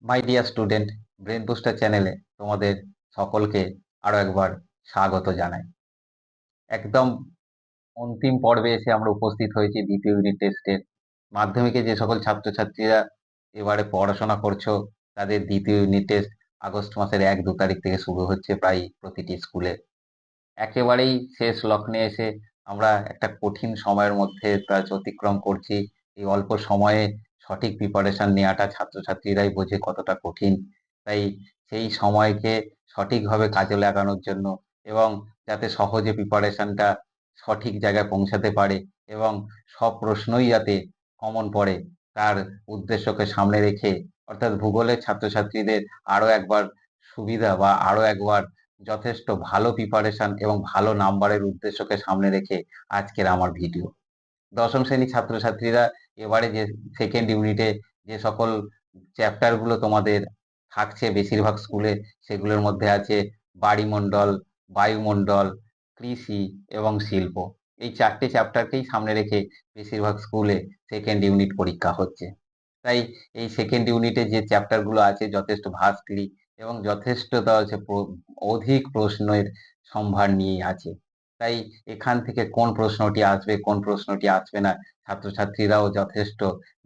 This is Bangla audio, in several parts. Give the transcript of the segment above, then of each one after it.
My dear student, brain booster চ্যানেলে তোমাদের সকলকে আরো একবার স্বাগত জানাই। একদম অন্তিম পর্বে এসে আমরা উপস্থিত হয়েছি দ্বিতীয় ইউনিট টেস্টের। মাধ্যমিকে যে সকল ছাত্রছাত্রীরা এবারে পড়াশোনা করছো, তাদের দ্বিতীয় ইউনিট টেস্ট আগস্ট মাসের 1-2 তারিখ থেকে শুরু হচ্ছে প্রায় প্রতিটি স্কুলে। একেবারেই শেষ লগ্নে এসে আমরা একটা কঠিন সময়ের মধ্যে তা অতিক্রম করছি। এই অল্প সময়ে সঠিক প্রিপারেশন নেওয়াটা ছাত্রছাত্রীরাই বোঝে কতটা কঠিন। তাই সেই সময়কে সঠিকভাবে কাজে লাগানোর জন্য এবং যাতে সহজে প্রিপারেশনটা সঠিক জায়গায় পৌঁছাতে পারে এবং সব প্রশ্নই যাতে কমন পড়ে, তার উদ্দেশ্যকে সামনে রেখে, অর্থাৎ ভূগোলের ছাত্রছাত্রীদের আরো একবার সুবিধা বা আরো একবার যথেষ্ট ভালো প্রিপারেশন এবং ভালো নাম্বারের উদ্দেশ্যকে সামনে রেখে আজকের আমার ভিডিও। দশম শ্রেণীর ছাত্রছাত্রীরা এবারে যে সেকেন্ড ইউনিটে যে সকল চ্যাপ্টারগুলো তোমাদের থাকছে বেশিরভাগ স্কুলে, সেগুলোর মধ্যে আছে বাড়িমণ্ডল, বায়ুমণ্ডল, কৃষি এবং শিল্প। এই 4টে চ্যাপ্টারকেই সামনে রেখে বেশিরভাগ স্কুলে সেকেন্ড ইউনিট পরীক্ষা হচ্ছে। তাই এই সেকেন্ড ইউনিটে যে চ্যাপ্টারগুলো আছে যথেষ্ট ভাস্টলি এবং যথেষ্ট তা হচ্ছে অধিক প্রশ্নের সম্ভার নিয়েই আছে। তাই এখান থেকে কোন প্রশ্নটি আসবে কোন প্রশ্নটি আসবে না, ছাত্রছাত্রীরাও যথেষ্ট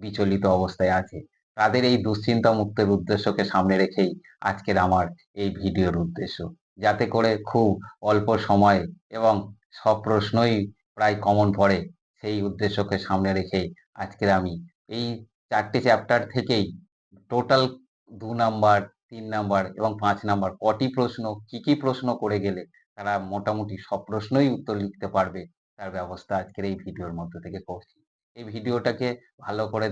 বিচলিত অবস্থায় আছে। তাদের এই দুশ্চিন্তা মুক্তের উদ্দেশ্যকে সামনে রেখেই আজকের আমার এই ভিডিওর উদ্দেশ্য, যাতে করে খুব অল্প সময়ে এবং সব প্রশ্নই প্রায় কমন পড়ে, সেই উদ্দেশ্যকে সামনে রেখেই আজকের আমি এই 4টে চ্যাপ্টার থেকেই টোটাল 2 নাম্বার, 3 নাম্বার এবং 5 নাম্বার কটি প্রশ্ন, কি কি প্রশ্ন করে গেলে তারা মোটামুটি সব প্রশ্নই উত্তর লিখতে পারবে, তার ব্যবস্থা আজকের এই ভিডিওর মধ্যে থেকে করছি। এই ভিডিওটাকে ভালো করে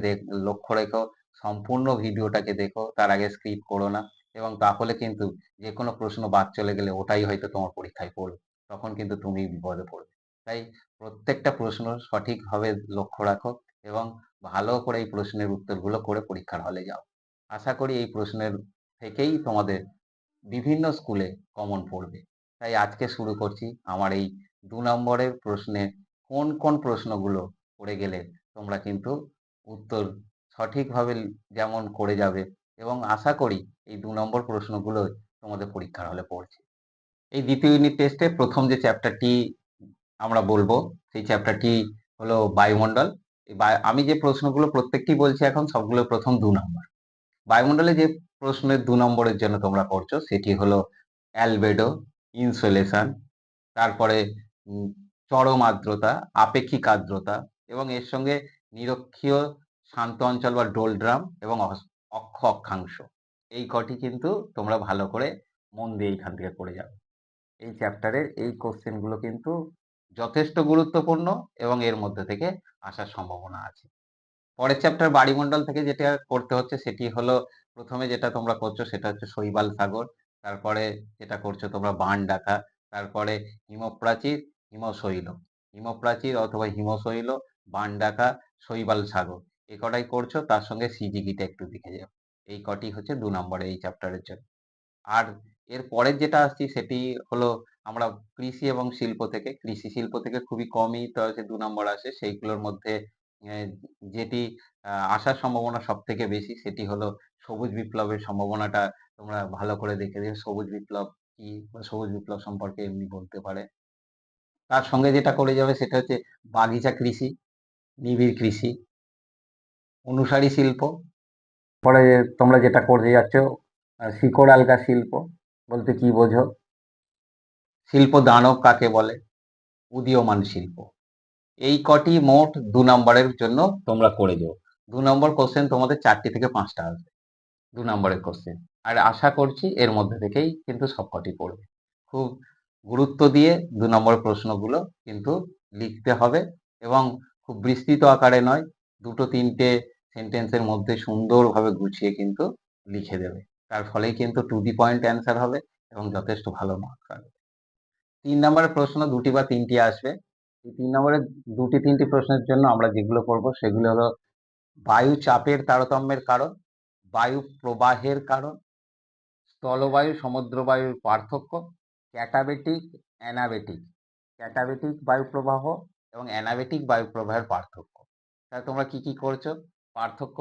লক্ষ্য রেখো, সম্পূর্ণ ভিডিওটাকে দেখো, তার আগে স্কিপ করো না। এবং তাহলে কিন্তু যে কোনো প্রশ্ন বাদ চলে গেলে ওটাই হয়তো তোমার পরীক্ষায় পড়বে, তখন কিন্তু তুমি বিপদে পড়বে। তাই প্রত্যেকটা প্রশ্ন সঠিকভাবে লক্ষ্য রাখো এবং ভালো করে এই প্রশ্নের উত্তরগুলো করে পরীক্ষার হলে যাও। আশা করি এই প্রশ্নের থেকেই তোমাদের বিভিন্ন স্কুলে কমন পড়বে। তাই আজকে শুরু করছি আমার এই 2 নম্বরের প্রশ্নে কোন কোন প্রশ্নগুলো করে গেলে তোমরা কিন্তু উত্তর সঠিকভাবে যেমন করে যাবে, এবং আশা করি এই 2 নম্বর প্রশ্নগুলো তোমাদের পরীক্ষার হলে পড়ছে। এই দ্বিতীয় ইউনিট টেস্টে প্রথম যে চ্যাপ্টারটি আমরা বলবো, সেই চ্যাপ্টারটি হলো বায়ুমণ্ডল। আমি যে প্রশ্নগুলো প্রত্যেকটি বলছি এখন সবগুলো প্রথম 2 নম্বর। বায়ুমণ্ডলে যে প্রশ্নের 2 নম্বরের জন্য তোমরা করছো সেটি হলো অ্যালবেডো, ইনসোলেশন, তারপরে চরম আর্দ্রতা, আপেক্ষিক আর্দ্রতা এবং এর সঙ্গে নিরক্ষীয় শান্ত অঞ্চল বা ডোলড্রাম এবং অক্ষ অক্ষাংশ। এই কটি কিন্তু তোমরা ভালো করে মন দিয়ে এখান থেকে করে যাবে। এই চ্যাপ্টারের এই কোশ্চেনগুলো কিন্তু যথেষ্ট গুরুত্বপূর্ণ এবং এর মধ্যে থেকে আসার সম্ভাবনা আছে। পরের চ্যাপ্টার বাড়িমণ্ডল থেকে যেটা করতে হচ্ছে সেটি হলো, প্রথমে যেটা তোমরা করছো সেটা হচ্ছে শৈবাল সাগর, তারপরে যেটা করছো তোমরা বান ডাকা, তারপরে হিমপ্রাচীর, হিমশৈল, হিমপ্রাচীর অথবা হিমশৈল, বান ডাকা, শৈবাল সাগর, এ কটাই করছো, তার সঙ্গে সিজিকিটা একটু দেখে যাও। এই কটি হচ্ছে 2 নম্বরে এই চ্যাপ্টারের জন্য। আর এর পরের যেটা আসছি সেটি হলো আমরা কৃষি এবং শিল্প থেকে, কৃষি শিল্প থেকে খুবই কমই তো হচ্ছে 2 নম্বর আসে। সেইগুলোর মধ্যে যেটি আসার সম্ভাবনা সব থেকে বেশি সেটি হলো সবুজ বিপ্লবের সম্ভাবনাটা তোমরা ভালো করে দেখে দিও। সবুজ বিপ্লব কি বা সবুজ বিপ্লব সম্পর্কে এমনি বলতে পারে। তার সঙ্গে যেটা করে যাবে সেটা হচ্ছে বাগিচা কৃষি, নিবিড় কৃষি, অনুসারী শিল্প। পরে তোমরা যেটা করে যাচ্ছ শিকড় আলগা শিল্প বলতে কি বোঝো, শিল্প দানব কাকে বলে, উদীয়মান শিল্প। এই কটি মোট 2 নম্বরের জন্য তোমরা করে যাও। 2 নম্বর কোশ্চেন তোমাদের 4টি থেকে 5টা আসবে 2 নম্বরের কোশ্চেন। আর আশা করছি এর মধ্যে থেকেই কিন্তু সবকটি পড়বে। খুব গুরুত্ব দিয়ে 2 নম্বর প্রশ্নগুলো কিন্তু লিখতে হবে এবং খুব বিস্তৃত আকারে নয়, 2-3টে সেন্টেন্সের মধ্যে সুন্দরভাবে গুছিয়ে কিন্তু লিখে দেবে। তার ফলেই কিন্তু টু দি পয়েন্ট অ্যান্সার হবে এবং যথেষ্ট ভালো মার্কস আসবে। 3 নম্বরের প্রশ্ন 2টি বা 3টি আসবে। এই 3 নম্বরের 2-3টি প্রশ্নের জন্য আমরা যেগুলো করবো সেগুলো হলো বায়ু চাপের তারতম্যের কারণ, বায়ু প্রবাহের কারণ, স্থলবায়ু সমুদ্রবায়ুর পার্থক্য, ক্যাটাবেটিক, অ্যানাবেটিক, ক্যাটাবেটিক বায়ু প্রবাহ এবং অ্যানাবেটিক বায়ু প্রবাহের পার্থক্য। তাহলে তোমরা কি কি করছো? পার্থক্য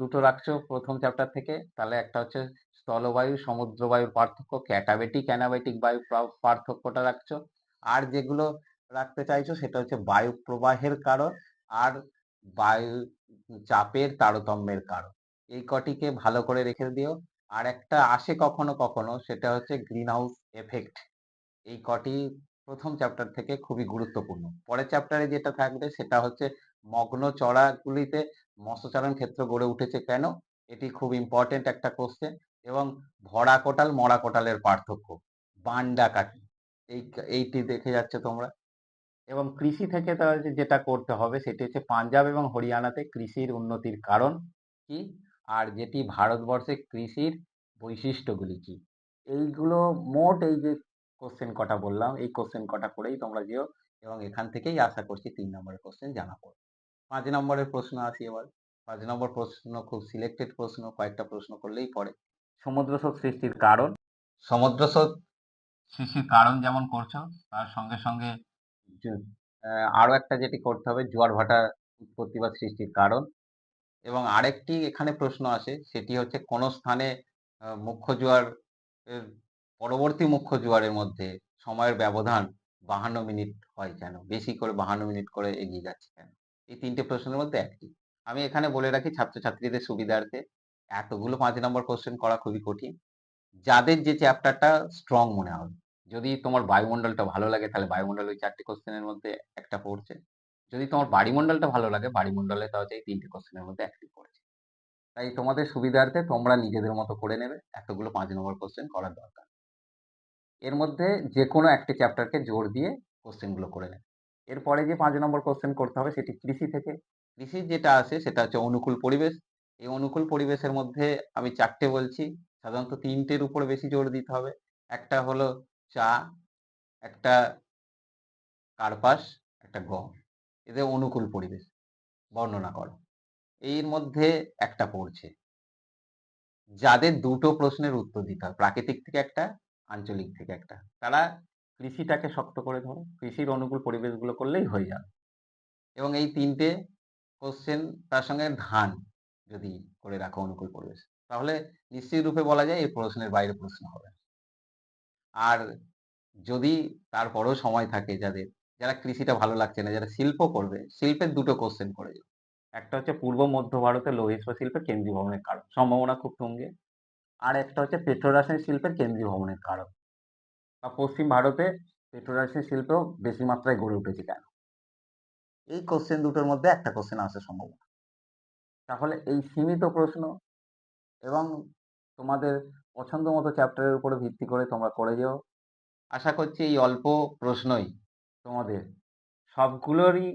দুটো রাখছো প্রথম চ্যাপ্টার থেকে, তাহলে একটা হচ্ছে স্থলবায়ু সমুদ্রবায়ুর পার্থক্য, ক্যাটাবেটিক অ্যানাবেটিক বায়ু পার্থক্যটা রাখছো। আর যেগুলো রাখতে চাইছো সেটা হচ্ছে বায়ু প্রবাহের কারণ আর বায়ু চাপের তারতম্যের কারণ। এই কটিকে ভালো করে রেখে দিও। আর একটা আসে কখনো কখনো, সেটা হচ্ছে গ্রিন হাউস এফেক্ট। এই কটি প্রথম চ্যাপ্টার থেকে খুবই গুরুত্বপূর্ণ। পরের চ্যাপ্টারে যেটা থাকবে সেটা হচ্ছে মগ্ন চড়াগুলিতে মৎস্যচারণ ক্ষেত্র গড়ে উঠেছে কেন, এটি খুব ইম্পর্টেন্ট একটা কোশ্চেন। এবং ভরা কোটাল মরা কোটালের পার্থক্য, বান ডাকাতি, এইটি দেখে যাচ্ছ তোমরা। এবং কৃষি থেকে তাহলে যেটা করতে হবে সেটি হচ্ছে পাঞ্জাব এবং হরিয়ানাতে কৃষির উন্নতির কারণ কি, আর যেটি ভারতবর্ষে কৃষির বৈশিষ্ট্যগুলি কি। এইগুলো মোট এই যে কোশ্চেন কটা বললাম, এই কোশ্চেন কটা করেই তোমরা যেও, এবং এখান থেকেই আশা করছি 3 নম্বরের কোশ্চেন জানা পড়বে। 5 নম্বরের প্রশ্ন আসি এবার। 5 নম্বর প্রশ্ন খুব সিলেক্টেড প্রশ্ন, কয়েকটা প্রশ্ন করলেই পড়ে। সমুদ্র স্রোত সৃষ্টির কারণ। সমুদ্র স্রোত সৃষ্টির কারণ যেমন করছো, তার সঙ্গে সঙ্গে আরো একটা যেটি করতে হবে, জোয়ার ভাটা উৎপত্তি বা সৃষ্টির কারণ। এবং আরেকটি এখানে প্রশ্ন আসে, সেটি হচ্ছে কোন স্থানে মুখ্য জোয়ার এর পরবর্তী মুখ্য জোয়ারের মধ্যে সময়ের ব্যবধান 52 মিনিট হয় কেন, বেশি করে 52 মিনিট করে এগিয়ে যাচ্ছে কেন। এই 3টে প্রশ্নের মধ্যে একটি। আমি এখানে বলে রাখি ছাত্রছাত্রীদের সুবিধার্থে, এতগুলো 5 নম্বর কোশ্চেন করা খুবই কঠিন। যাদের যে চ্যাপ্টারটা স্ট্রং মনে হবে, যদি তোমার বায়ুমণ্ডলটা ভালো লাগে তাহলে বায়ুমণ্ডল ওই 4টে কোশ্চেনের মধ্যে একটা পড়ছে। যদি তোমার বাড়িমণ্ডলটা ভালো লাগে, বাড়িমণ্ডলে তাহলে এই 3টে কোশ্চেনের মধ্যে একটি পড়ছে। তাই তোমাদের সুবিধার্থে তোমরা নিজেদের মতো করে নেবে, এতগুলো 5 নম্বর কোশ্চেন করার দরকার। এর মধ্যে যে কোনো একটি চ্যাপ্টারকে জোর দিয়ে কোশ্চেনগুলো করে নেবে। এরপরে যে 5 নম্বর কোশ্চেন করতে হবে সেটি কৃষি থেকে। কৃষির যেটা আছে সেটা হচ্ছে অনুকূল পরিবেশ। এই অনুকূল পরিবেশের মধ্যে আমি 4টে বলছি, সাধারণত 3টের উপরে বেশি জোর দিতে হবে। একটা হলো চা, একটা কার্পাস, একটা গম। এদের অনুকূল পরিবেশ বর্ণনা করো। এর মধ্যে একটা পড়ছে, যাদের দুটো প্রশ্নের উত্তর দিতে হয়, প্রাকৃতিক থেকে একটা, আঞ্চলিক থেকে একটা, তারা কৃষিটাকে শক্ত করে ধরো, কৃষির অনুকূল পরিবেশগুলো করলেই হয়ে যাবে। এবং এই 3টে কোশ্চেন তার সঙ্গে ধান যদি করে রাখো অনুকূল পরিবেশ, তাহলে নিশ্চিত রূপে বলা যায় এই প্রশ্নের বাইরে প্রশ্ন হবে। আর যদি তারপরেও সময় থাকে, যারা কৃষিটা ভালো লাগছে না, যারা শিল্প করবে, শিল্পের দুটো কোশ্চেন করে যাও। একটা হচ্ছে পূর্ব মধ্য ভারতের লৌহ ইস্পাত শিল্পের কেন্দ্রীভবনের কারণ, সম্ভাবনা খুব তুঙ্গে। আর একটা হচ্ছে পেট্রোরাসায়নিক শিল্পের কেন্দ্রীভবনের কারণ, বা পশ্চিম ভারতে পেট্রোরাসায়নিক শিল্প বেশি মাত্রায় গড়ে উঠেছে কেন। এই কোশ্চেন দুটোর মধ্যে একটা কোশ্চেন আসার সম্ভাবনা। তাহলে এই সীমিত প্রশ্ন এবং তোমাদের পছন্দ মতো চ্যাপ্টারের উপরে ভিত্তি করে তোমরা করে যেও। আশা করছি এই অল্প প্রশ্নই তোমাদের সবগুলোরই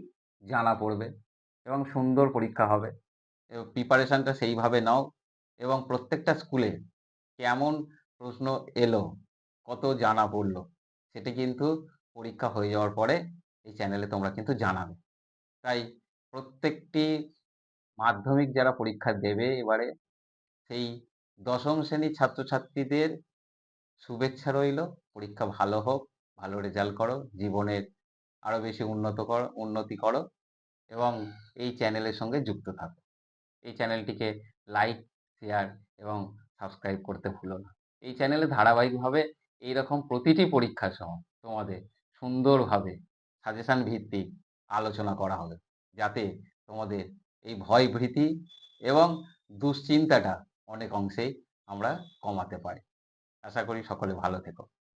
জানা পড়বে এবং সুন্দর পরীক্ষা হবে। এবং প্রিপারেশনটা সেইভাবে নাও, এবং প্রত্যেকটা স্কুলে কেমন প্রশ্ন এলো, কত জানা পড়লো, সেটা কিন্তু পরীক্ষা হয়ে যাওয়ার পরে এই চ্যানেলে তোমরা কিন্তু জানাবে। তাই প্রত্যেকটি মাধ্যমিক যারা পরীক্ষা দেবে এবারে, সেই 10ম শ্রেণীর ছাত্রছাত্রীদের শুভেচ্ছা রইলো। পরীক্ষা ভালো হোক, ভালো রেজাল্ট করো, জীবনের আরো বেশি উন্নতি করো, এবং এই চ্যানেলের সঙ্গে যুক্ত থাকো। এই চ্যানেলটিকে লাইক, শেয়ার এবং সাবস্ক্রাইব করতে ভুলো না। এই চ্যানেলে ধারাবাহিকভাবে এইরকম প্রতিটি পরীক্ষার সময় তোমাদের সুন্দরভাবে সাজেশন ভিত্তিক আলোচনা করা হবে, যাতে তোমাদের এই ভয় ভীতি এবং দুশ্চিন্তাটা অনেক অংশেই আমরা কমাতে পারি। আশা করি সকলে ভালো থেকো।